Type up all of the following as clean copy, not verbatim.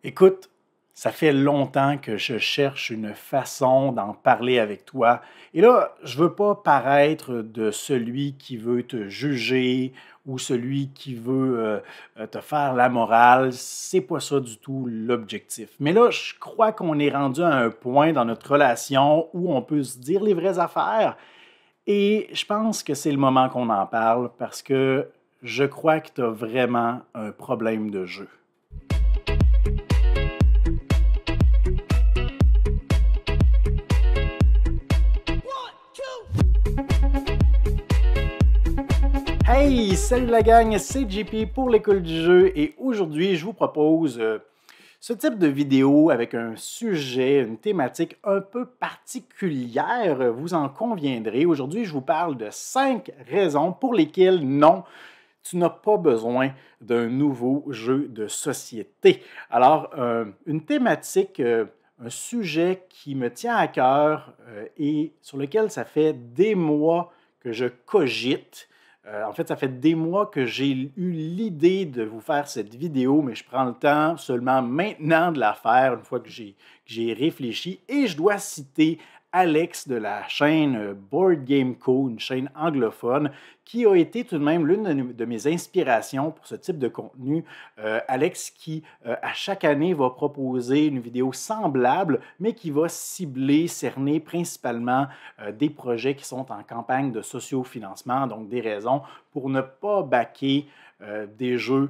Écoute, ça fait longtemps que je cherche une façon d'en parler avec toi. Et là, je veux pas paraître de celui qui veut te juger ou celui qui veut te faire la morale. C'est pas ça du tout l'objectif. Mais là, je crois qu'on est rendu à un point dans notre relation où on peut se dire les vraies affaires. Et je pense que c'est le moment qu'on en parle parce que je crois que tu as vraiment un problème de jeu. Hey, salut la gang, c'est JP pour l'école du jeu et aujourd'hui je vous propose ce type de vidéo avec un sujet, une thématique un peu particulière, vous en conviendrez. Aujourd'hui je vous parle de 5 raisons pour lesquelles non, tu n'as pas besoin d'un nouveau jeu de société. Alors, une thématique, un sujet qui me tient à cœur et sur lequel ça fait des mois que je cogite. En fait, ça fait des mois que j'ai eu l'idée de vous faire cette vidéo, mais je prends le temps seulement maintenant de la faire, une fois que j'ai réfléchi. Et je dois citer Alex de la chaîne Board Game Co., une chaîne anglophone, qui a été tout de même l'une de mes inspirations pour ce type de contenu. Alex qui, à chaque année, va proposer une vidéo semblable, mais qui va cibler, cerner principalement des projets qui sont en campagne de sociofinancement, donc des raisons pour ne pas baquer des jeux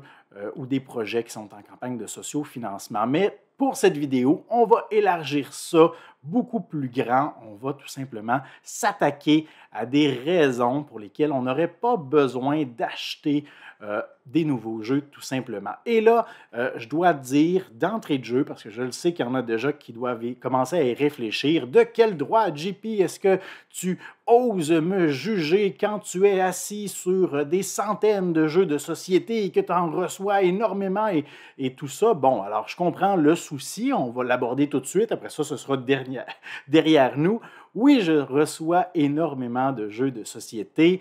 ou des projets qui sont en campagne de sociofinancement. Mais pour cette vidéo, on va élargir ça beaucoup plus grand. On va tout simplement s'attaquer à des raisons pour lesquelles on n'aurait pas besoin d'acheter des nouveaux jeux tout simplement. Et là, je dois dire d'entrée de jeu, parce que je le sais qu'il y en a déjà qui doivent commencer à y réfléchir, de quel droit, JP, est-ce que tu oses me juger quand tu es assis sur des centaines de jeux de société et que tu en reçois énormément et tout ça? Bon, alors je comprends le souci, on va l'aborder tout de suite, après ça, ce sera derrière nous. Oui, je reçois énormément de jeux de société.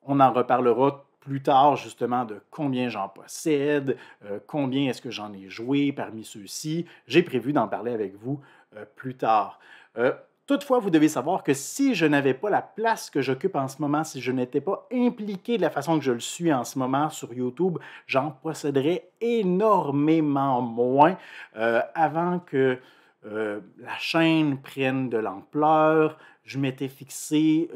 On en reparlera plus tard justement de combien j'en possède, combien est-ce que j'en ai joué parmi ceux-ci. J'ai prévu d'en parler avec vous plus tard. Toutefois, vous devez savoir que si je n'avais pas la place que j'occupe en ce moment, si je n'étais pas impliqué de la façon que je le suis en ce moment sur YouTube, j'en posséderais énormément moins avant que la chaîne prenne de l'ampleur. Je m'étais fixé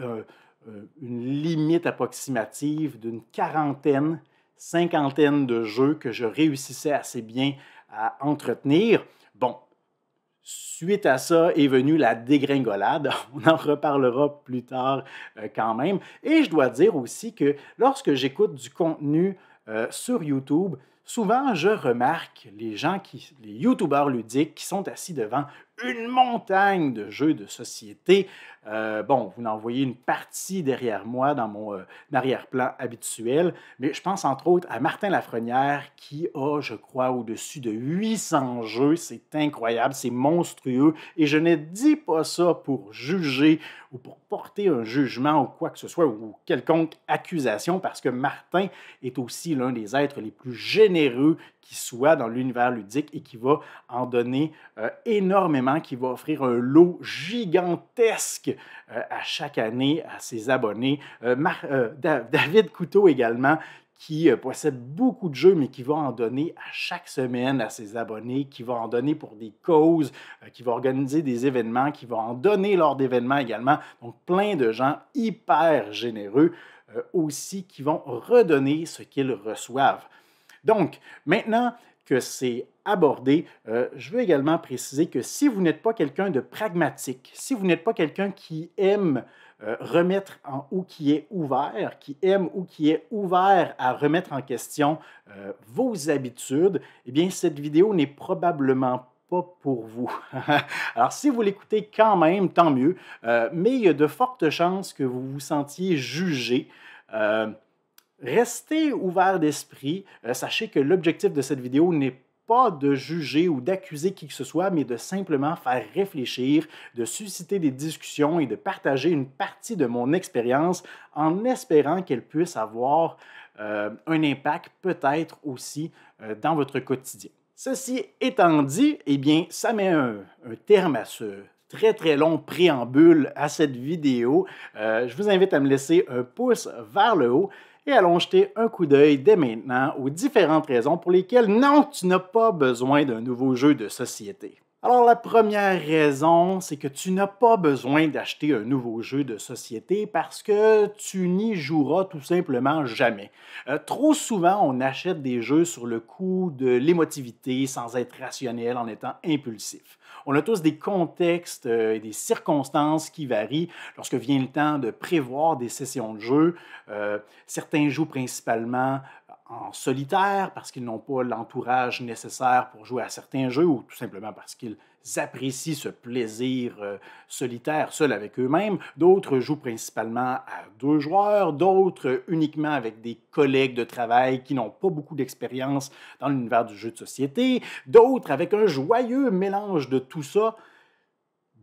une limite approximative d'une quarantaine, cinquantaine de jeux que je réussissais assez bien à entretenir. Bon, suite à ça est venue la dégringolade. On en reparlera plus tard quand même. Et je dois dire aussi que lorsque j'écoute du contenu sur YouTube, souvent je remarque les YouTubeurs ludiques qui sont assis devant une montagne de jeux de société. Bon, vous en voyez une partie derrière moi dans mon arrière-plan habituel, mais je pense entre autres à Martin Lafrenière qui a, je crois, au-dessus de 800 jeux. C'est incroyable, c'est monstrueux et je ne dis pas ça pour juger ou pour porter un jugement ou quoi que ce soit ou quelconque accusation parce que Martin est aussi l'un des êtres les plus généreux qui soit dans l'univers ludique et qui va en donner énormément, qui va offrir un lot gigantesque à chaque année à ses abonnés. David Couteau également, qui possède beaucoup de jeux, mais qui va en donner à chaque semaine à ses abonnés, qui va en donner pour des causes, qui va organiser des événements, qui va en donner lors d'événements également. Donc, plein de gens hyper généreux aussi qui vont redonner ce qu'ils reçoivent. Donc, maintenant que c'est abordé, je veux également préciser que si vous n'êtes pas quelqu'un de pragmatique, si vous n'êtes pas quelqu'un qui aime remettre ou qui est ouvert, qui aime ou qui est ouvert à remettre en question vos habitudes, eh bien, cette vidéo n'est probablement pas pour vous. Alors, si vous l'écoutez quand même, tant mieux, mais il y a de fortes chances que vous vous sentiez jugé. Restez ouvert d'esprit. Sachez que l'objectif de cette vidéo n'est pas de juger ou d'accuser qui que ce soit, mais de simplement faire réfléchir, de susciter des discussions et de partager une partie de mon expérience en espérant qu'elle puisse avoir un impact peut-être aussi dans votre quotidien. Ceci étant dit, eh bien, ça met un terme à ce très long préambule à cette vidéo. Je vous invite à me laisser un pouce vers le haut et allons jeter un coup d'œil dès maintenant aux différentes raisons pour lesquelles non, tu n'as pas besoin d'un nouveau jeu de société. Alors, la première raison, c'est que tu n'as pas besoin d'acheter un nouveau jeu de société parce que tu n'y joueras tout simplement jamais. Trop souvent, on achète des jeux sur le coup de l'émotivité sans être rationnel, en étant impulsif. On a tous des contextes et des circonstances qui varient lorsque vient le temps de prévoir des sessions de jeu. Certains jouent principalement en solitaire parce qu'ils n'ont pas l'entourage nécessaire pour jouer à certains jeux ou tout simplement parce qu'ils apprécient ce plaisir solitaire seul avec eux-mêmes. D'autres jouent principalement à 2 joueurs, d'autres uniquement avec des collègues de travail qui n'ont pas beaucoup d'expérience dans l'univers du jeu de société, d'autres avec un joyeux mélange de tout ça.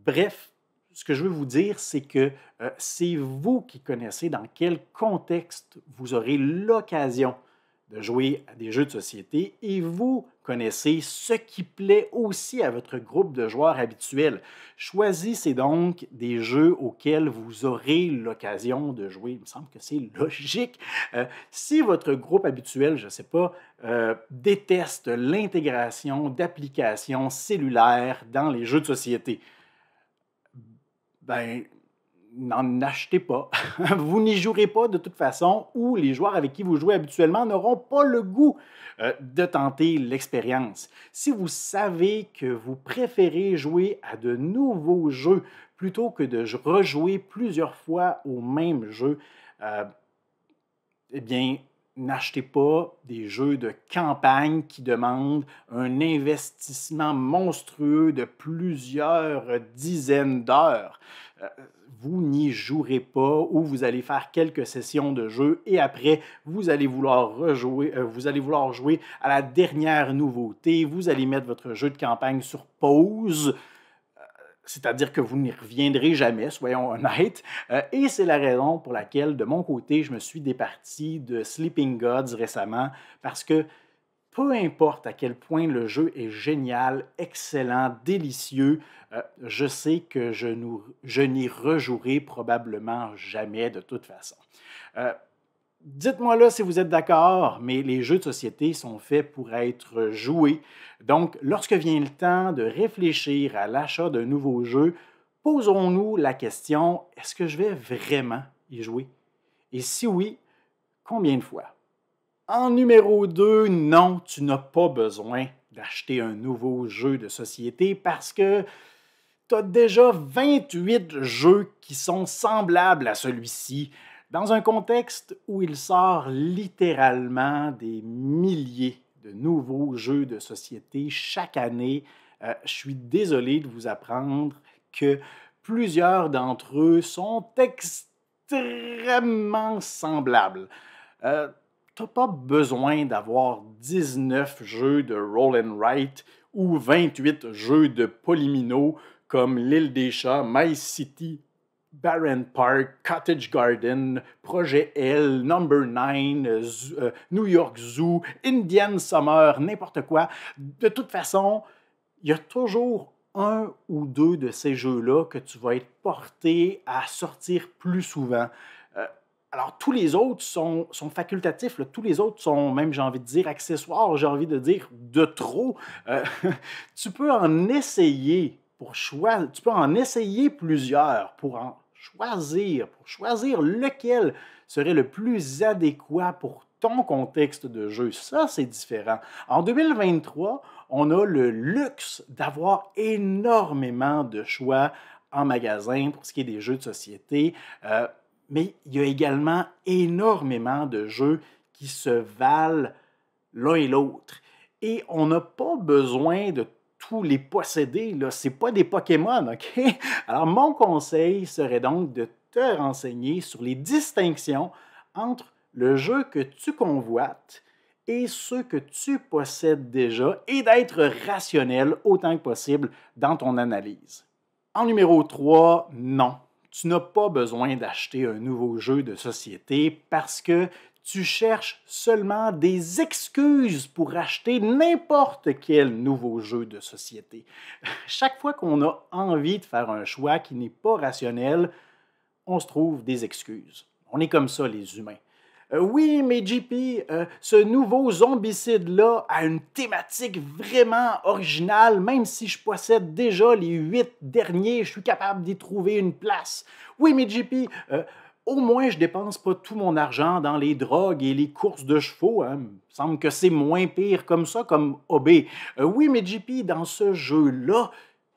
Bref, ce que je veux vous dire, c'est que c'est vous qui connaissez dans quel contexte vous aurez l'occasion de jouer à des jeux de société et vous connaissez ce qui plaît aussi à votre groupe de joueurs habituel. Choisissez donc des jeux auxquels vous aurez l'occasion de jouer. Il me semble que c'est logique. Si votre groupe habituel, je ne sais pas, déteste l'intégration d'applications cellulaires dans les jeux de société, ben, n'en achetez pas. Vous n'y jouerez pas de toute façon ou les joueurs avec qui vous jouez habituellement n'auront pas le goût de tenter l'expérience. Si vous savez que vous préférez jouer à de nouveaux jeux plutôt que de rejouer plusieurs fois au même jeu, eh bien, n'achetez pas des jeux de campagne qui demandent un investissement monstrueux de plusieurs dizaines d'heures. Vous n'y jouerez pas ou vous allez faire quelques sessions de jeu et après, vous allez vouloir jouer à la dernière nouveauté. Vous allez mettre votre jeu de campagne sur pause. C'est-à-dire que vous n'y reviendrez jamais, soyons honnêtes. Et c'est la raison pour laquelle, de mon côté, je me suis départi de Sleeping Gods récemment, parce que peu importe à quel point le jeu est génial, excellent, délicieux, je sais que je n'y rejouerai probablement jamais de toute façon. Dites-moi là si vous êtes d'accord, mais les jeux de société sont faits pour être joués. Donc, lorsque vient le temps de réfléchir à l'achat d'un nouveau jeu, posons-nous la question, est-ce que je vais vraiment y jouer? Et si oui, combien de fois? En numéro 2, non, tu n'as pas besoin d'acheter un nouveau jeu de société parce que tu as déjà 28 jeux qui sont semblables à celui-ci. Dans un contexte où il sort littéralement des milliers de nouveaux jeux de société chaque année, je suis désolé de vous apprendre que plusieurs d'entre eux sont extrêmement semblables. Tu n'as pas besoin d'avoir 19 jeux de Roll and Write ou 28 jeux de Polymino comme l'Île des Chats, My City, Barren Park, Cottage Garden, Projet L, Number 9, New York Zoo, Indian Summer, n'importe quoi. De toute façon, il y a toujours un ou deux de ces jeux-là que tu vas être porté à sortir plus souvent. Alors, tous les autres sont facultatifs. Là. Tous les autres sont, même, j'ai envie de dire, accessoires, j'ai envie de dire, de trop. Tu peux en essayer tu peux en essayer plusieurs pour choisir lequel serait le plus adéquat pour ton contexte de jeu. Ça, c'est différent. En 2023, on a le luxe d'avoir énormément de choix en magasin pour ce qui est des jeux de société. Mais il y a également énormément de jeux qui se valent l'un et l'autre. Et on n'a pas besoin de tous les posséder. Ce n'est pas des Pokémon, OK? Alors, mon conseil serait donc de te renseigner sur les distinctions entre le jeu que tu convoites et ceux que tu possèdes déjà et d'être rationnel autant que possible dans ton analyse. En numéro 3, non. Tu n'as pas besoin d'acheter un nouveau jeu de société parce que tu cherches seulement des excuses pour acheter n'importe quel nouveau jeu de société. Chaque fois qu'on a envie de faire un choix qui n'est pas rationnel, on se trouve des excuses. On est comme ça, les humains. Oui, mais JP, ce nouveau zombicide-là a une thématique vraiment originale, même si je possède déjà les 8 derniers, je suis capable d'y trouver une place. Oui, mais JP, au moins je dépense pas tout mon argent dans les drogues et les courses de chevaux. Hein. Il me semble que c'est moins pire comme ça, comme OB. Oui, mais JP, dans ce jeu-là,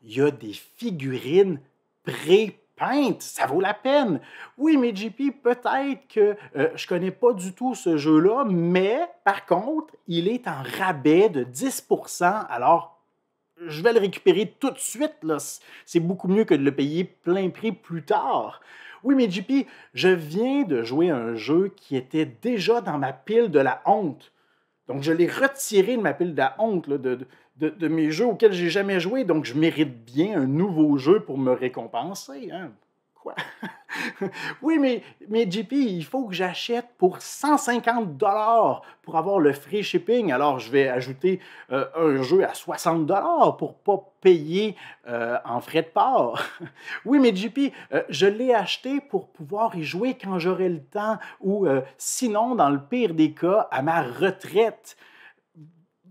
il y a des figurines pré-peintes, ça vaut la peine. Oui, mais JP, peut-être que je connais pas du tout ce jeu-là, mais par contre, il est en rabais de 10%, alors je vais le récupérer tout de suite, là. C'est beaucoup mieux que de le payer plein prix plus tard. Oui, mais JP, je viens de jouer à un jeu qui était déjà dans ma pile de la honte. Donc, je l'ai retiré de ma pile de la honte, là, de mes jeux auxquels j'ai jamais joué. Donc, je mérite bien un nouveau jeu pour me récompenser. Hein? Quoi? Oui, mais JP, il faut que j'achète pour 150 pour avoir le free shipping. Alors, je vais ajouter un jeu à 60 pour ne pas payer en frais de port. Oui, mais JP, je l'ai acheté pour pouvoir y jouer quand j'aurai le temps ou sinon, dans le pire des cas, à ma retraite.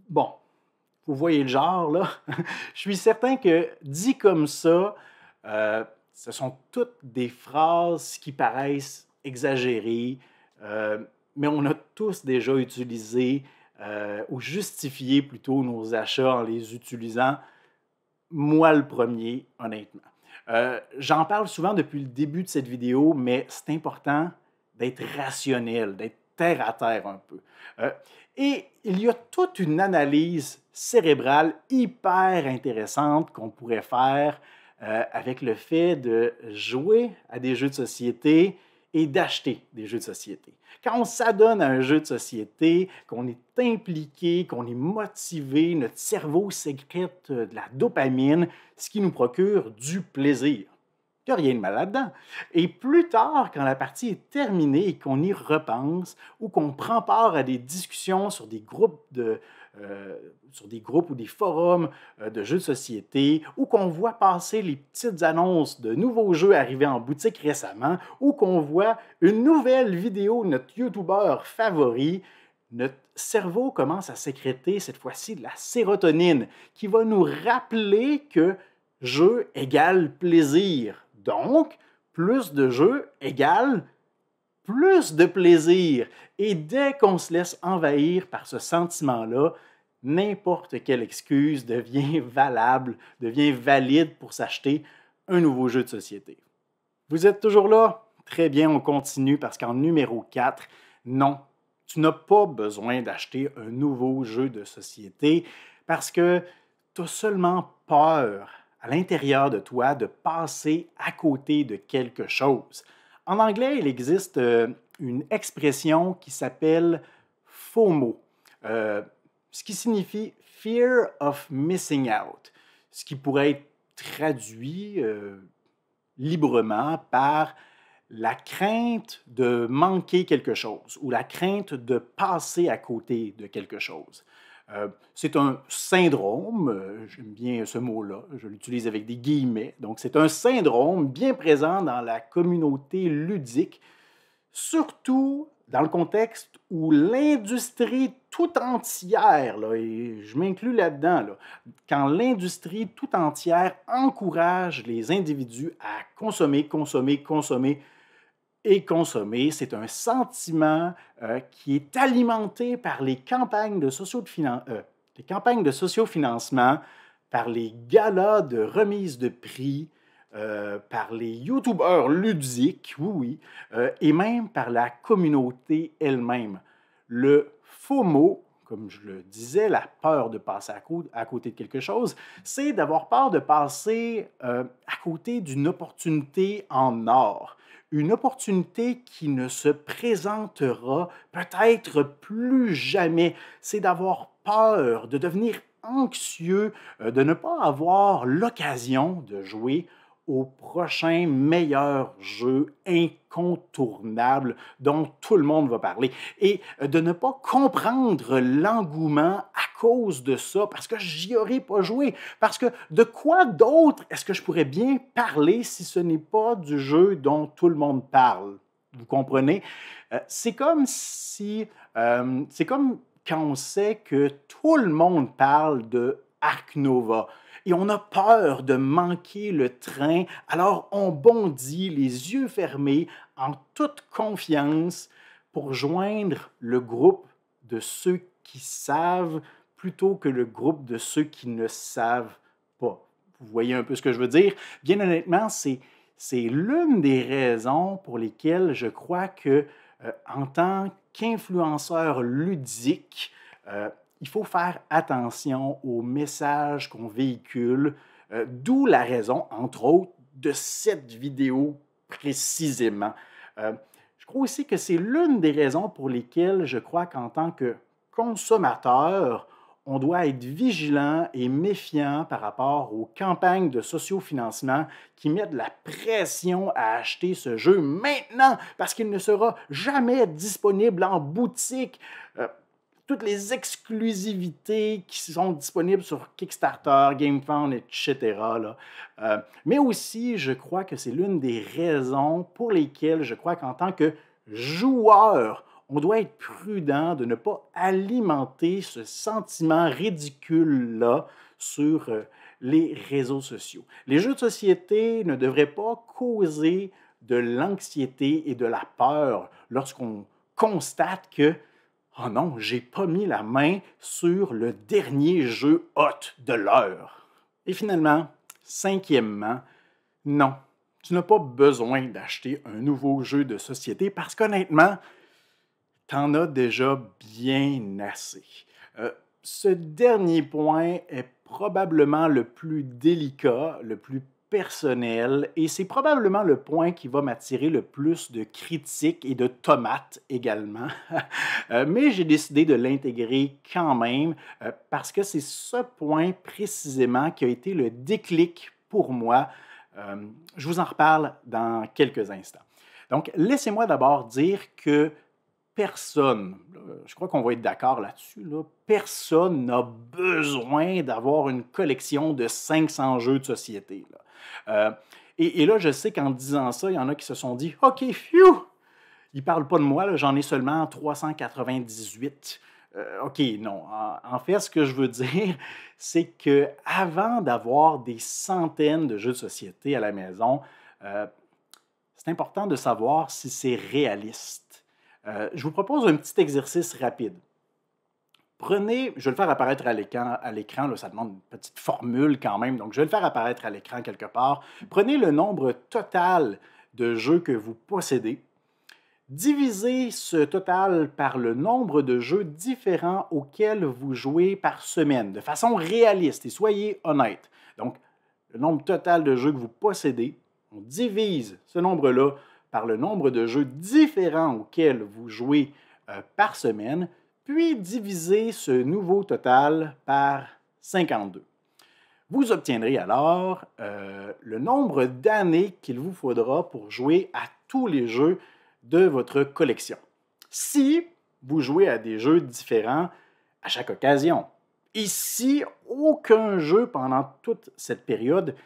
Bon, vous voyez le genre, là. Je suis certain que dit comme ça, ce sont toutes des phrases qui paraissent exagérées, mais on a tous déjà utilisé ou justifié plutôt nos achats en les utilisant. Moi le premier, honnêtement. J'en parle souvent depuis le début de cette vidéo, mais c'est important d'être rationnel, d'être terre à terre un peu. Et il y a toute une analyse cérébrale hyper intéressante qu'on pourrait faire avec le fait de jouer à des jeux de société et d'acheter des jeux de société. Quand on s'adonne à un jeu de société, qu'on est impliqué, qu'on est motivé, notre cerveau sécrète de la dopamine, ce qui nous procure du plaisir. Il n'y a rien de mal là-dedans. Et plus tard, quand la partie est terminée et qu'on y repense ou qu'on prend part à des discussions sur des groupes ou des forums de jeux de société, ou qu'on voit passer les petites annonces de nouveaux jeux arrivés en boutique récemment, ou qu'on voit une nouvelle vidéo de notre YouTuber favori, notre cerveau commence à sécréter cette fois-ci de la sérotonine qui va nous rappeler que jeu égale plaisir. Donc, plus de jeux égale plus de plaisir. Et dès qu'on se laisse envahir par ce sentiment-là, n'importe quelle excuse devient valable, devient valide pour s'acheter un nouveau jeu de société. Vous êtes toujours là? Très bien, on continue parce qu'en numéro 4, non, tu n'as pas besoin d'acheter un nouveau jeu de société parce que tu as seulement peur à l'intérieur de toi de passer à côté de quelque chose. En anglais, il existe une expression qui s'appelle FOMO, ce qui signifie Fear of Missing Out, ce qui pourrait être traduit librement par la crainte de manquer quelque chose ou la crainte de passer à côté de quelque chose. C'est un syndrome, j'aime bien ce mot-là, je l'utilise avec des guillemets, donc c'est un syndrome bien présent dans la communauté ludique, surtout dans le contexte où l'industrie tout entière, là, et je m'inclus là-dedans, là, quand l'industrie tout entière encourage les individus à consommer, consommer, consommer, et consommer, c'est un sentiment qui est alimenté par les campagnes de sociofinancement, par les galas de remise de prix, par les YouTubeurs ludiques, oui, et même par la communauté elle-même. Le FOMO, comme je le disais, la peur de passer à côté de quelque chose, c'est d'avoir peur de passer à côté d'une opportunité en or. Une opportunité qui ne se présentera peut-être plus jamais. C'est d'avoir peur, de devenir anxieux, de ne pas avoir l'occasion de jouer au prochain meilleur jeu incontournable dont tout le monde va parler et de ne pas comprendre l'engouement à cause de ça, parce que j'y aurais pas joué. Parce que de quoi d'autre est-ce que je pourrais bien parler si ce n'est pas du jeu dont tout le monde parle? Vous comprenez? C'est comme si, c'est comme quand on sait que tout le monde parle de Ark Nova et on a peur de manquer le train, alors on bondit les yeux fermés en toute confiance pour joindre le groupe de ceux qui savent plutôt que le groupe de ceux qui ne savent pas. Vous voyez un peu ce que je veux dire? Bien honnêtement, c'est l'une des raisons pour lesquelles je crois que, en tant qu'influenceur ludique, il faut faire attention aux messages qu'on véhicule, d'où la raison, entre autres, de cette vidéo précisément. Je crois aussi que c'est l'une des raisons pour lesquelles je crois qu'en tant que consommateur, on doit être vigilant et méfiant par rapport aux campagnes de sociofinancement qui mettent la pression à acheter ce jeu maintenant parce qu'il ne sera jamais disponible en boutique. Toutes les exclusivités qui sont disponibles sur Kickstarter, GameFound, etc. là. Mais aussi, je crois que c'est l'une des raisons pour lesquelles je crois qu'en tant que joueur, on doit être prudent de ne pas alimenter ce sentiment ridicule-là sur les réseaux sociaux. Les jeux de société ne devraient pas causer de l'anxiété et de la peur lorsqu'on constate que oh non, j'ai pas mis la main sur le dernier jeu hot de l'heure. Et finalement, cinquièmement, non, tu n'as pas besoin d'acheter un nouveau jeu de société parce qu'honnêtement, tu en as déjà bien assez. Ce dernier point est probablement le plus délicat, le plus personnel, et c'est probablement le point qui va m'attirer le plus de critiques et de tomates également. Mais j'ai décidé de l'intégrer quand même parce que c'est ce point précisément qui a été le déclic pour moi. Je vous en reparle dans quelques instants. Donc, laissez-moi d'abord dire que personne, je crois qu'on va être d'accord là-dessus, personne n'a besoin d'avoir une collection de 500 jeux de société. Là. Et là, je sais qu'en disant ça, il y en a qui se sont dit « OK, phew! Il ne parle pas de moi, j'en ai seulement 398. » OK, non. En fait, ce que je veux dire, c'est qu'avant d'avoir des centaines de jeux de société à la maison, c'est important de savoir si c'est réaliste. Je vous propose un petit exercice rapide. Prenez, je vais le faire apparaître à l'écran, là, ça demande une petite formule quand même, donc je vais le faire apparaître à l'écran quelque part. Prenez le nombre total de jeux que vous possédez, divisez ce total par le nombre de jeux différents auxquels vous jouez par semaine, de façon réaliste, et soyez honnête. Donc, le nombre total de jeux que vous possédez, on divise ce nombre-là par le nombre de jeux différents auxquels vous jouez par semaine, puis divisez ce nouveau total par 52. Vous obtiendrez alors le nombre d'années qu'il vous faudra pour jouer à tous les jeux de votre collection. Si vous jouez à des jeux différents à chaque occasion, et si aucun jeu pendant toute cette période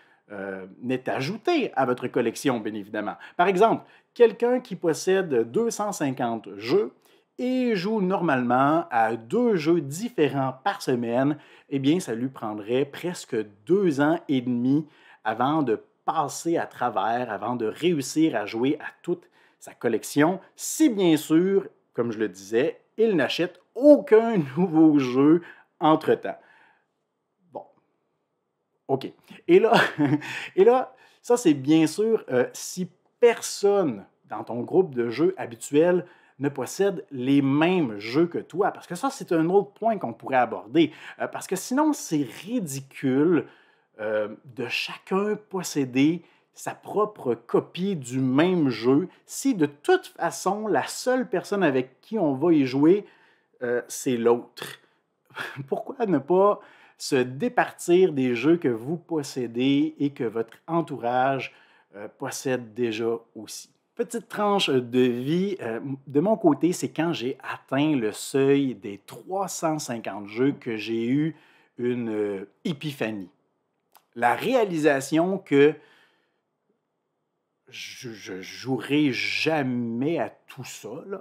n'est ajouté à votre collection, bien évidemment. Par exemple, quelqu'un qui possède 250 jeux et joue normalement à 2 jeux différents par semaine, eh bien, ça lui prendrait presque 2 ans et demi avant de passer à travers, avant de réussir à jouer à toute sa collection, si bien sûr, comme je le disais, il n'achète aucun nouveau jeu entre-temps. OK. Et là, ça, c'est bien sûr si personne dans ton groupe de jeux habituel ne possède les mêmes jeux que toi. Parce que ça, c'est un autre point qu'on pourrait aborder. Parce que sinon, c'est ridicule de chacun posséder sa propre copie du même jeu si de toute façon, la seule personne avec qui on va y jouer, c'est l'autre. Pourquoi ne pas se départir des jeux que vous possédez et que votre entourage possède déjà aussi. Petite tranche de vie, de mon côté, c'est quand j'ai atteint le seuil des 350 jeux que j'ai eu une épiphanie. La réalisation que je ne jouerai jamais à tout ça, là.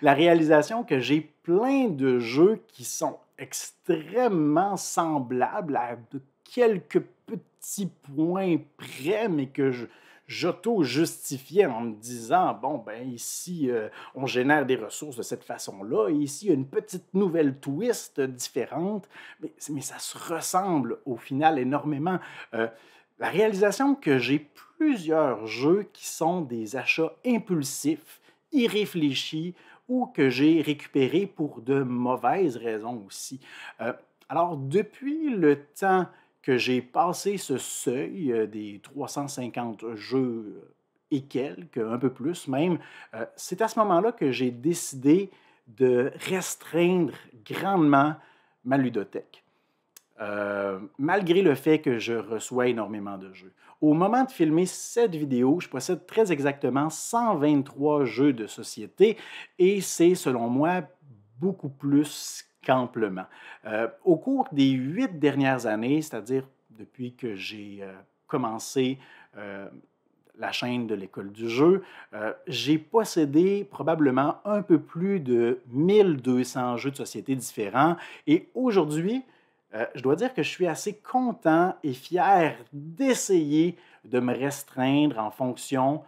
La réalisation que j'ai plein de jeux qui sont extrêmement semblables à de quelques petits points près, mais que j'auto-justifiais en me disant, bon, ben ici, on génère des ressources de cette façon-là, et ici, il y a une petite nouvelle twist différente, mais ça se ressemble au final énormément. La réalisation que j'ai plusieurs jeux qui sont des achats impulsifs, irréfléchis ou que j'ai récupérés pour de mauvaises raisons aussi. Alors, depuis le temps que j'ai passé ce seuil des 350 jeux et quelques, un peu plus même, c'est à ce moment-là que j'ai décidé de restreindre grandement ma ludothèque. Malgré le fait que je reçois énormément de jeux. Au moment de filmer cette vidéo, je possède très exactement 123 jeux de société et c'est, selon moi, beaucoup plus qu'amplement. Au cours des 8 dernières années, c'est-à-dire depuis que j'ai commencé la chaîne de l'École du jeu, j'ai possédé probablement un peu plus de 1200 jeux de société différents et aujourd'hui, je dois dire que je suis assez content et fier d'essayer de me restreindre en fonction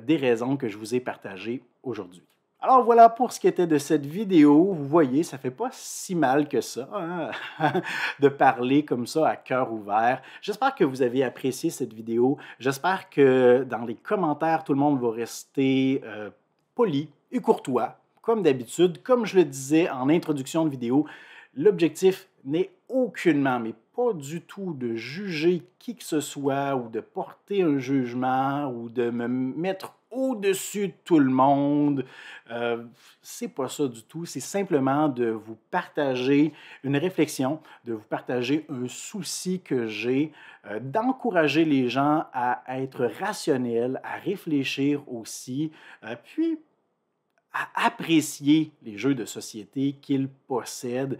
des raisons que je vous ai partagées aujourd'hui. Alors voilà pour ce qui était de cette vidéo. Vous voyez, ça ne fait pas si mal que ça, hein, de parler comme ça à cœur ouvert. J'espère que vous avez apprécié cette vidéo. J'espère que dans les commentaires, tout le monde va rester poli et courtois, comme d'habitude. Comme je le disais en introduction de vidéo, l'objectif n'est aucunement, mais pas du tout, de juger qui que ce soit ou de porter un jugement ou de me mettre au-dessus de tout le monde. C'est pas ça du tout. C'est simplement de vous partager une réflexion, de vous partager un souci que j'ai, d'encourager les gens à être rationnels, à réfléchir aussi, puis à apprécier les jeux de société qu'ils possèdent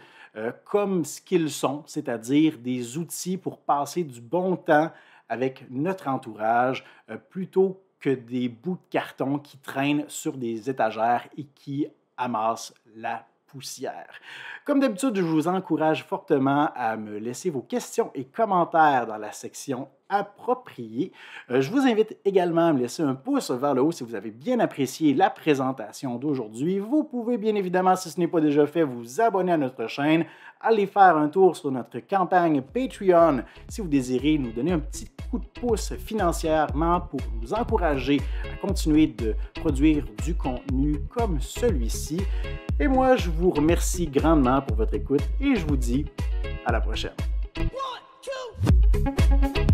comme ce qu'ils sont, c'est-à-dire des outils pour passer du bon temps avec notre entourage plutôt que des bouts de carton qui traînent sur des étagères et qui amassent la poussière. Comme d'habitude, je vous encourage fortement à me laisser vos questions et commentaires dans la section appropriée. Je vous invite également à me laisser un pouce vers le haut si vous avez bien apprécié la présentation d'aujourd'hui. Vous pouvez bien évidemment, si ce n'est pas déjà fait, vous abonner à notre chaîne, aller faire un tour sur notre campagne Patreon si vous désirez nous donner un petit coup de pouce financièrement pour nous encourager à continuer de produire du contenu comme celui-ci. Et moi, je vous remercie grandement pour votre écoute et je vous dis à la prochaine. 1, 2